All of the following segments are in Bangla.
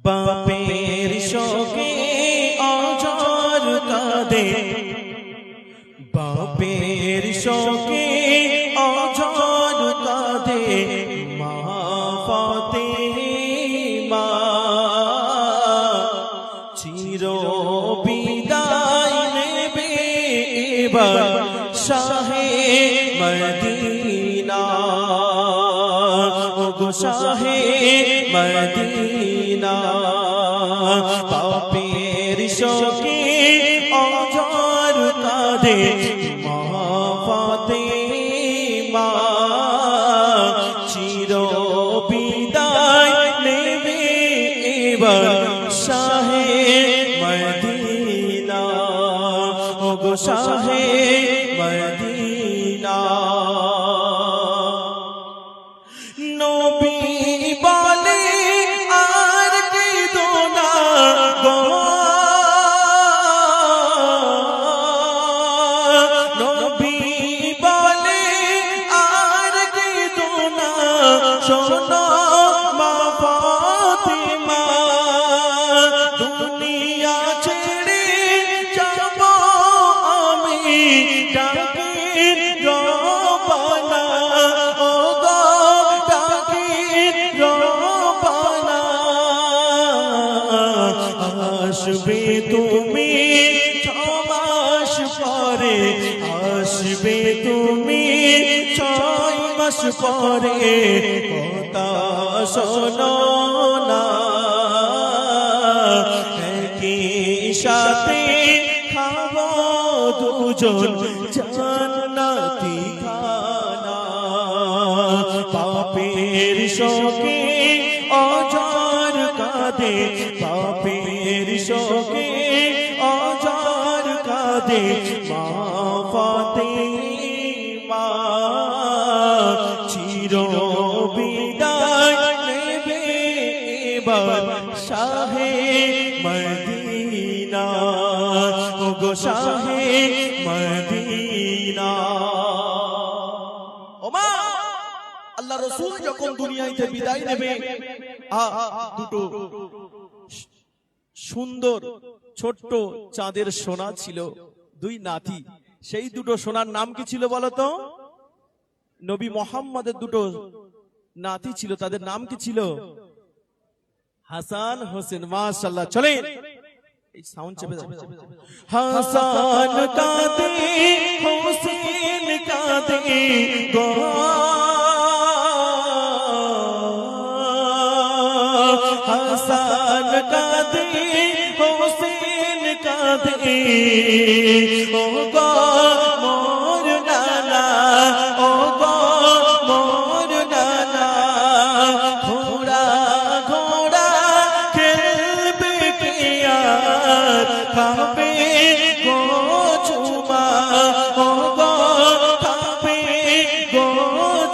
বাপের শোকে অঝর কাঁদে, বাপের শোকে অঝর কাঁদে মা ফাতেমা। চির বিদায় নেবে এবার শাহে মদিনা, ওগো শাহে মদিনা। বাপের শোকে অঝর কাঁদে মা ফাতেমা। চির বিদায় নেবে এবার শাহে মদিনা, ওগো শাহে মদিনা। নবী বলে আর কেঁদো না গো, নবী বলে আর কেঁদো না, শোনো মা ফাতেমা। দুনিয়া ছেড়ে যাব আমি, ডাকে রবানা, ও গো ডাকে রবানা। আসবে তুমি 6 মাস পরে, আসবে তুমি 6 মাস পরে, কথা শোনো না। একই সাথে খাবো দুজন জান্নাতি খানা। বাপের শোকে অঝর কাঁদে, বাপের শোকে অঝর কাঁদে মা ফাতেমা। চির বিদায় নেবে এবার শাহে মদিনা, ওগো শাহে মদিনা। ওমা আল্লাহ রাসূল যখন দুনিয়াতে বিদায় নেবে, দুটো সুন্দর ছোট্ট চাঁদের সোনা ছিল, 2 নাতি। সেই দুটো সোনার নাম কি ছিল বলতো? নবী মুহাম্মদের দুটো নাতি ছিল, তাদের নাম কি ছিল? হাসান হোসেন। মাশাআল্লাহ। চলেন এই সাউন্ড চেপে যাবে। হাসান কাঁদে হোসেন কাঁদে গো, হাসান কাঁদে হোসেন কাঁদে, ও গো মোর নানা, ও গো মোর নানা। ঘোড়া ঘোড়া খেলবে কে আর খাবে গো চুমা, ও গো খাবে গো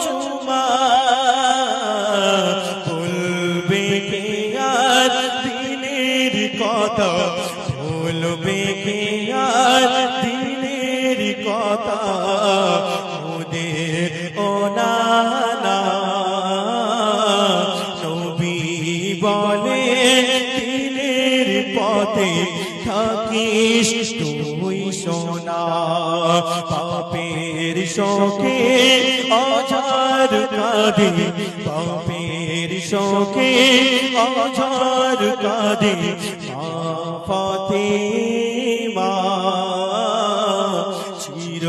চুমা। বলবে কে আর দিনের কথা, বলবে কে আর দিনের কথা। ওদের ও নানা নবী বলে দিনের পথে থাকিস তুই সোনা। বাপের শোকে অঝর কাঁদে, বাপের শোকে অঝর কাঁদে মা ফাতেমা। চির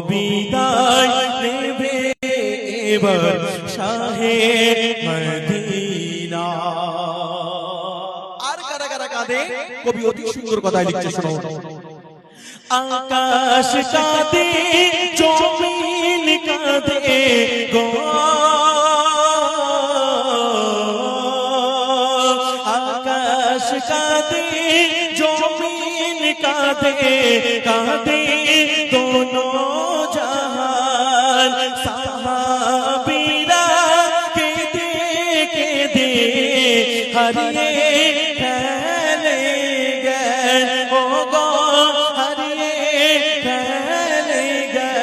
বিদায় নেবে এবার শাহে মদিনা। আর কারা কারা কাঁদে? কবি অতি সুন্দর কথায় লিখছে, শোনো। আকাশ কাঁদে, জমিন কাঁদে গো, আকাশ কাঁদে, জমিন কাঁদে, কাঁদে দোনো জাহান। সাহাবীরা কেঁদে কেঁদে হারিয়ে ফেলে গেল, ও গো হারিয়ে ফেলে গেল।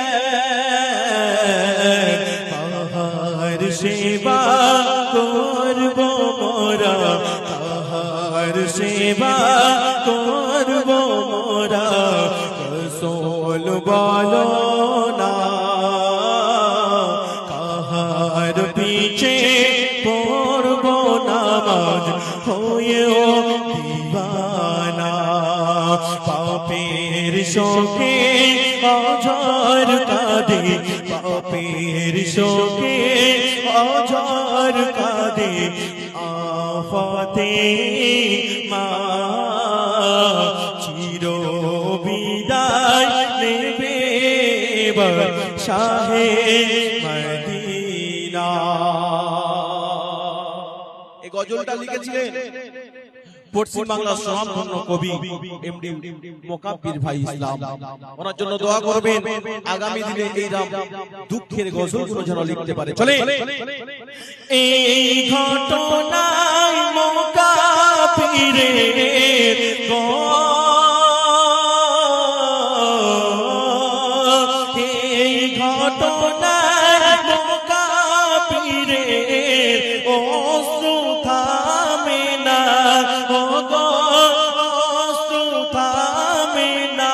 পাহাড় সেবা সেবা করব মোরা রাসূল বলো না কাহার পিছে পড়ব নামাজ হয়েও দিবানা পাপের শোকে অঝর কাঁদে পাপের শোকে অঝর কাঁদে আফতে মা চির বিদায় নেবে শাহে মদিনা। এই গজলটা লিখেছিলেন পশ্চিম বাংলার স্বনামধন্য কবি এমডি মোকাব্বির ভাই ইসলাম। ওনার জন্য দোয়া করবেন আগামী দিনে এই দুঃখের গজলগুলো যেন লিখতে পারে। চলে এই ঘটনায় মোকাব্বিরের এই ঘটনায় মোকাব্বিরের অশ্রু থামে না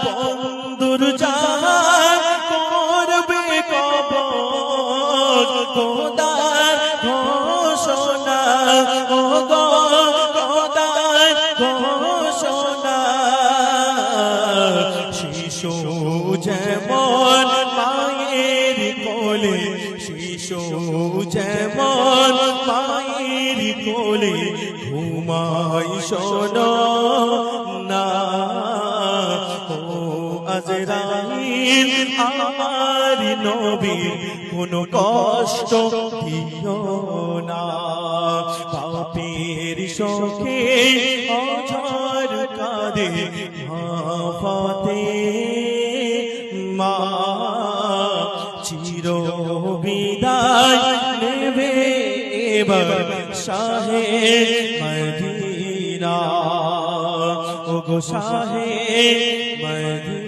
বন্ধুর জান করবে কবর খোদার ঘোষণা ও খোদার ঘোষণা শিশু যেমন মায়ের কোলে শিশু যেমন মায়ের কোলে ঘুমাই শোনো না ও আজরাইল আমার নবী কোনো কষ্ট দিও না পাপের শোকে অঝর কাঁদে আফতে মা চির বিদায় নেবে এবার শাহে মদিনা ও গো শাহে মদিনা।